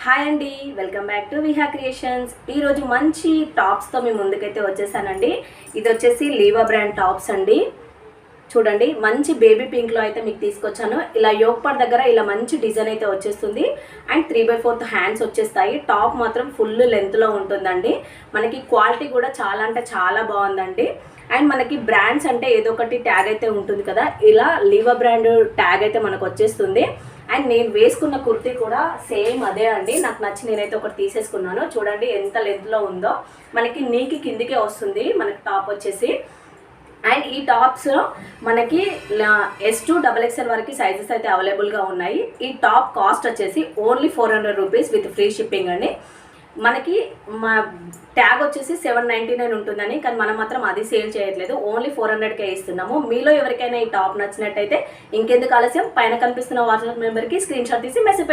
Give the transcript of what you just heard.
Hi అండి, welcome back to Viha creations. ఈరోజు మంచి టాప్స్తో మీ ముందుకైతే వచ్చేసానండి. ఇది వచ్చేసి లీవా బ్రాండ్ టాప్స్ అండి. చూడండి, మంచి బేబీ పింక్లో అయితే మీకు తీసుకొచ్చాను. ఇలా యోక్ పార్ట్ దగ్గర ఇలా మంచి డిజైన్ అయితే వచ్చేస్తుంది. అండ్ 3/4 హ్యాండ్స్ వచ్చేస్తాయి. టాప్ మాత్రం ఫుల్ లెంత్లో ఉంటుందండి. మనకి క్వాలిటీ కూడా చాలా అంటే చాలా బాగుందండి. అండ్ మనకి బ్రాండ్స్ అంటే ఏదో ఒకటి ట్యాగ్ అయితే ఉంటుంది కదా, ఇలా లీవా బ్రాండ్ ట్యాగ్ అయితే మనకు వచ్చేస్తుంది. అండ్ నేను వేసుకున్న కుర్తీ కూడా సేమ్ అదే అండి. నాకు నచ్చి నేనైతే ఒకటి తీసేసుకున్నాను. చూడండి ఎంత లెంత్లో ఉందో, మనకి నీకి కిందికే వస్తుంది మనకి టాప్ వచ్చేసి. అండ్ ఈ టాప్స్ మనకి S2 XXL వరకు సైజెస్ అయితే అవైలబుల్గా ఉన్నాయి. ఈ టాప్ కాస్ట్ వచ్చేసి only 400 rupees with free shipping అండి. మనకి మా ట్యాగ్ వచ్చేసి 799 ఉంటుందని, కానీ మనం మాత్రం అది సేల్ చేయట్లేదు. ఓన్లీ 400కే ఇస్తున్నాము. మీలో ఎవరికైనా ఈ టాప్ నచ్చినట్టయితే ఇంకెందుకు ఆలస్యం, పైన కనిపిస్తున్న వాట్సాప్ నెంబర్కి స్క్రీన్ షాట్ తీసి మెసేజ్